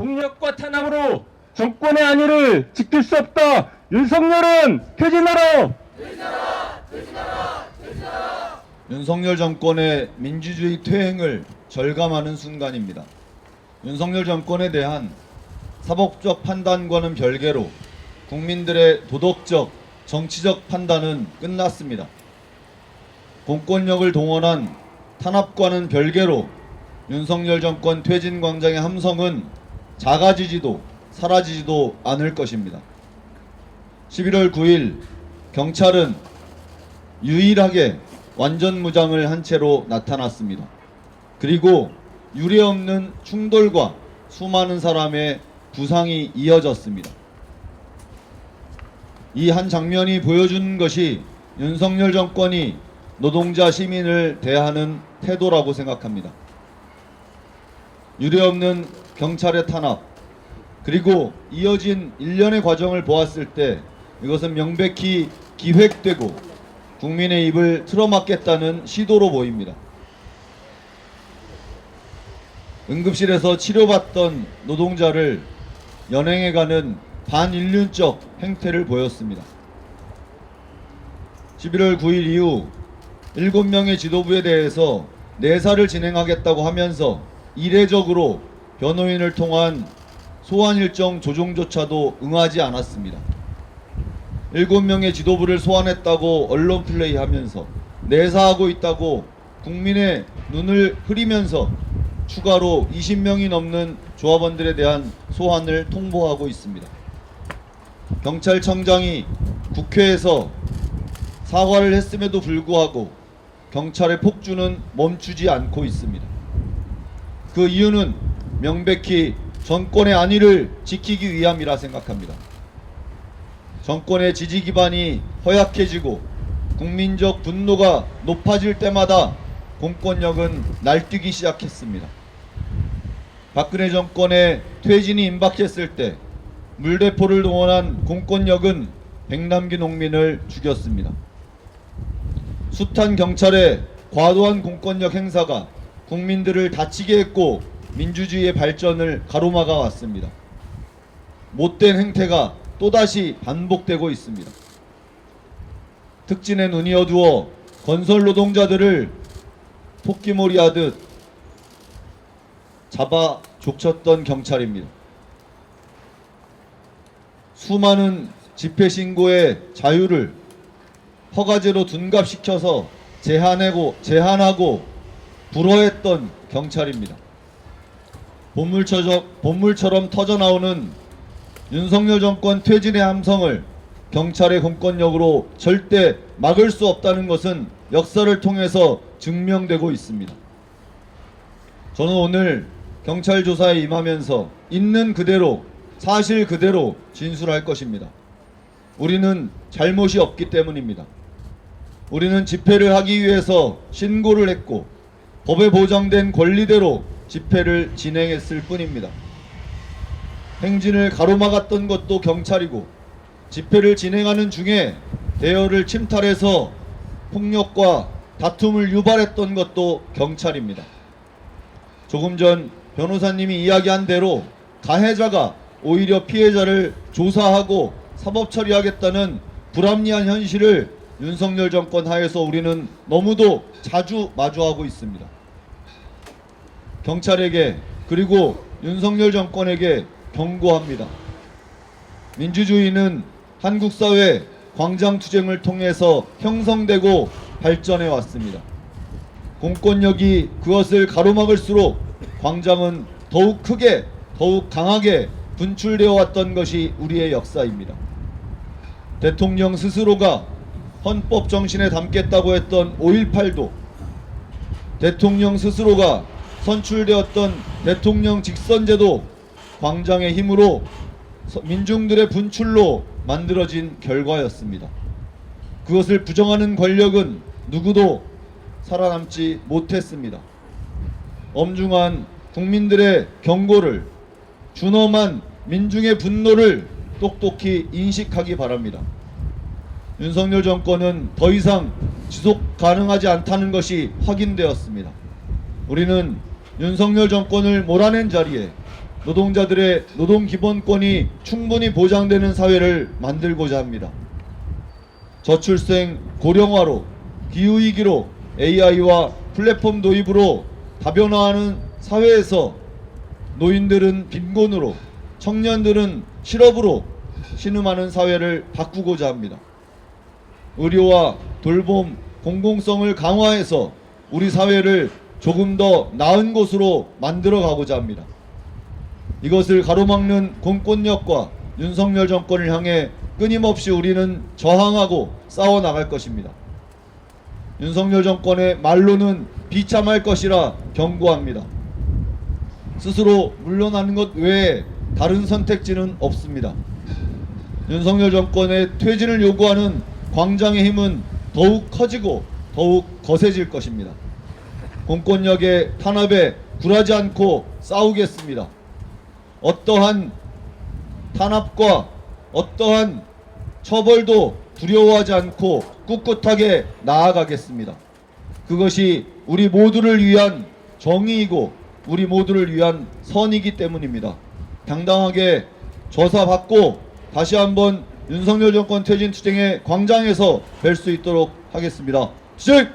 폭력과 탄압으로 정권의 안위를 지킬 수 없다. 윤석열은 퇴진하라! 윤석열 정권의 민주주의 퇴행을 절감하는 순간입니다. 윤석열 정권에 대한 사법적 판단과는 별개로 국민들의 도덕적, 정치적 판단은 끝났습니다. 공권력을 동원한 탄압과는 별개로 윤석열 정권 퇴진 광장의 함성은 작아지지도 사라지지도 않을 것입니다. 11월 9일 경찰은 유일하게 완전 무장을 한 채로 나타났습니다. 그리고 유례없는 충돌과 수많은 사람의 부상이 이어졌습니다. 이 한 장면이 보여준 것이 윤석열 정권이 노동자 시민을 대하는 태도라고 생각합니다. 유례없는 경찰의 탄압, 그리고 이어진 일련의 과정을 보았을 때 이것은 명백히 기획되고 국민의 입을 틀어막겠다는 시도로 보입니다. 응급실에서 치료받던 노동자를 연행해가는 반인륜적 행태를 보였습니다. 11월 9일 이후 7명의 지도부에 대해서 내사를 진행하겠다고 하면서 이례적으로 변호인을 통한 소환 일정 조정조차도 응하지 않았습니다. 7명의 지도부를 소환했다고 언론 플레이하면서 내사하고 있다고 국민의 눈을 흐리면서 추가로 20명이 넘는 조합원들에 대한 소환을 통보하고 있습니다. 경찰청장이 국회에서 사과를 했음에도 불구하고 경찰의 폭주는 멈추지 않고 있습니다. 그 이유는 명백히 정권의 안위를 지키기 위함이라 생각합니다. 정권의 지지 기반이 허약해지고 국민적 분노가 높아질 때마다 공권력은 날뛰기 시작했습니다. 박근혜 정권의 퇴진이 임박했을 때 물대포를 동원한 공권력은 백남기 농민을 죽였습니다. 숱한 경찰의 과도한 공권력 행사가 국민들을 다치게 했고 민주주의의 발전을 가로막아 왔습니다. 못된 행태가 또다시 반복되고 있습니다. 특진의 눈이 어두워 건설 노동자들을 토끼몰이 하듯 잡아 족쳤던 경찰입니다. 수많은 집회 신고의 자유를 허가제로 둔갑시켜서 제한하고 불허했던 경찰입니다. 본물처럼 터져나오는 윤석열 정권 퇴진의 함성을 경찰의 공권력으로 절대 막을 수 없다는 것은 역사를 통해서 증명되고 있습니다. 저는 오늘 경찰 조사에 임하면서 있는 그대로 사실 그대로 진술할 것입니다. 우리는 잘못이 없기 때문입니다. 우리는 집회를 하기 위해서 신고를 했고 법에 보장된 권리대로 집회를 진행했을 뿐입니다. 행진을 가로막았던 것도 경찰이고 집회를 진행하는 중에 대여를 침탈해서 폭력과 다툼을 유발했던 것도 경찰입니다. 조금 전 변호사님이 이야기한 대로 가해자가 오히려 피해자를 조사하고 사법 처리하겠다는 불합리한 현실을 윤석열 정권 하에서 우리는 너무도 자주 마주하고 있습니다. 경찰에게 그리고 윤석열 정권에게 경고합니다. 민주주의는 한국 사회 광장투쟁을 통해서 형성되고 발전해 왔습니다. 공권력이 그것을 가로막을수록 광장은 더욱 크게 더욱 강하게 분출되어 왔던 것이 우리의 역사입니다. 대통령 스스로가 헌법 정신에 담겠다고 했던 5.18도 대통령 스스로가 선출되었던 대통령 직선제도 광장의 힘으로 민중들의 분출로 만들어진 결과였습니다. 그것을 부정하는 권력은 누구도 살아남지 못했습니다. 엄중한 국민들의 경고를 준엄한 민중의 분노를 똑똑히 인식하기 바랍니다. 윤석열 정권은 더 이상 지속 가능하지 않다는 것이 확인되었습니다. 우리는 윤석열 정권을 몰아낸 자리에 노동자들의 노동 기본권이 충분히 보장되는 사회를 만들고자 합니다. 저출생 고령화로, 기후위기로, AI와 플랫폼 도입으로 다변화하는 사회에서 노인들은 빈곤으로, 청년들은 실업으로 신음하는 사회를 바꾸고자 합니다. 의료와 돌봄, 공공성을 강화해서 우리 사회를 조금 더 나은 곳으로 만들어 가고자 합니다. 이것을 가로막는 공권력과 윤석열 정권을 향해 끊임없이 우리는 저항하고 싸워 나갈 것입니다. 윤석열 정권의 말로는 비참할 것이라 경고합니다. 스스로 물러나는 것 외에 다른 선택지는 없습니다. 윤석열 정권의 퇴진을 요구하는 광장의 힘은 더욱 커지고 더욱 거세질 것입니다. 공권력의 탄압에 굴하지 않고 싸우겠습니다. 어떠한 탄압과 어떠한 처벌도 두려워하지 않고 꿋꿋하게 나아가겠습니다. 그것이 우리 모두를 위한 정의이고 우리 모두를 위한 선이기 때문입니다. 당당하게 조사받고 다시 한번 윤석열 정권 퇴진 투쟁의 광장에서 뵐 수 있도록 하겠습니다. 투쟁!